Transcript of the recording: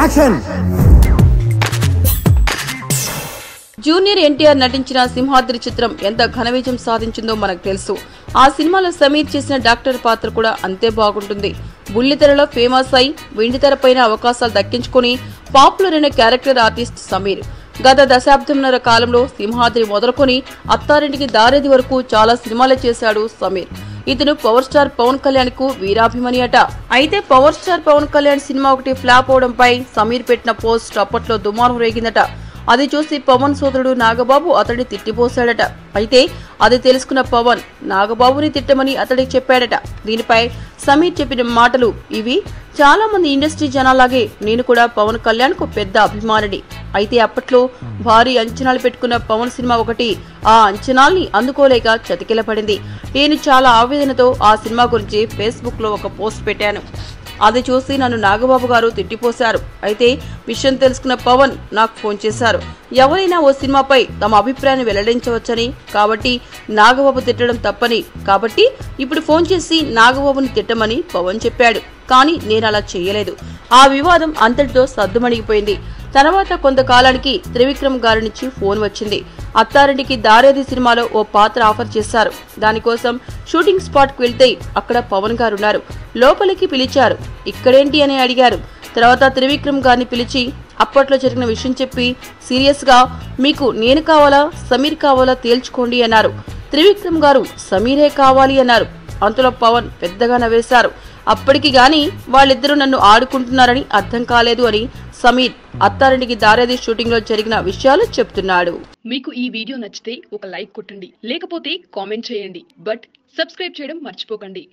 Action. Junior NTR నటించిన సింహాద్రి చిత్రం ఎంత ఘన విజయం సాధించిందో మనకు తెలుసు. ఆ సినిమాలో సమీర్ చేసిన డాక్టర్ పాత్ర కూడా అంతే బాగుంటుంది. బుల్లితెరలో ఫేమస్ అయి వెండితెర పైన అవకాశాలు దక్కించుకుని పాపులర్ అయిన క్యారెక్టర్ ఆర్టిస్ట్ సమీర్. గత దశాబ్దంన్నర కాలంలో సింహాద్రి మొదలుకొని అత్తారింటికి దారేది వరకు చాలా సినిమాలు చేశాడు సమీర్. ఇతను పవర్ స్టార్ పవన్ కళ్యాణ్ కు వీరాభిమని అట. అయితే పవర్ స్టార్ పవన్ కళ్యాణ్ సినిమా ఒకటి ఫ్లాప్ అవడంపై సమీర్ పెట్టిన పోస్ట్ అప్పట్లో దుమారం రేగిందట. అది చూసి పవన్ సోదరుడు నాగబాబు అతడిని తిట్టిపోశాడట. అయితే అది తెలుసుకున్న పవన్ నాగబాబుని తిట్టమని అతడికి చెప్పాడట. దీనిపై సమీర్ చెప్పిన మాటలు ఇవి. చాలా మంది ఇండస్ట్రీ జనాలాగే నేను కూడా పవన్ కళ్యాణ్ కు పెద్ద అభిమానిని. అయితే అప్పట్లో భారీ అంచనాలు పెట్టుకున్న పవన్ సినిమా ఒకటి ఆ అంచనాల్ని అందుకోలేక చతికిలపడింది. నేను చాలా ఆవేదనతో ఆ సినిమా గురించి ఫేస్బుక్ లో ఒక పోస్ట్ పెట్టాను. అది చూసి నన్ను నాగబాబు గారు తిట్టిపోశారు. అయితే విషయం తెలుసుకున్న పవన్ నాకు ఫోన్ చేశారు. ఎవరైనా ఓ సినిమాపై తమ అభిప్రాయాన్ని వెల్లడించవచ్చని, కాబట్టి నాగబాబు తిట్టడం తప్పని, కాబట్టి ఇప్పుడు ఫోన్ చేసి నాగబాబుని తిట్టమని పవన్ చెప్పాడు. కానీ నేను అలా చేయలేదు. ఆ వివాదం అంతటితో సద్దుమణిగిపోయింది. తర్వాత కొంతకాలానికి త్రివిక్రమ్ గారి నుంచి ఫోన్ వచ్చింది. అత్తారింటికి దారేది సినిమాలో ఓ పాత్ర ఆఫర్ చేశారు. దానికోసం షూటింగ్ స్పాట్ కు వెళ్తే అక్కడ పవన్ గారు ఉన్నారు. లోపలికి పిలిచారు. ఇక్కడేంటి అని అడిగారు. తర్వాత త్రివిక్రమ్ గారిని పిలిచి అప్పట్లో జరిగిన విషయం చెప్పి సీరియస్ గా మీకు నేను కావాలా సమీర్ కావాలా తేల్చుకోండి అన్నారు. త్రివిక్రమ్ గారు సమీరే కావాలి అన్నారు. అంతలో పవన్ పెద్దగా నవ్వేశారు. అప్పటికి గాని వాళ్ళిద్దరూ నన్ను ఆడుకుంటున్నారని అర్థం కాలేదు అని సమీర్ అత్తారింటికి దారేది షూటింగ్ లో జరిగిన విషయాలు చెప్తున్నాడు. మీకు ఈ వీడియో నచ్చితే ఒక లైక్ కొట్టండి, లేకపోతే కామెంట్ చేయండి. బట్ సబ్స్క్రైబ్ చేయడం మర్చిపోకండి.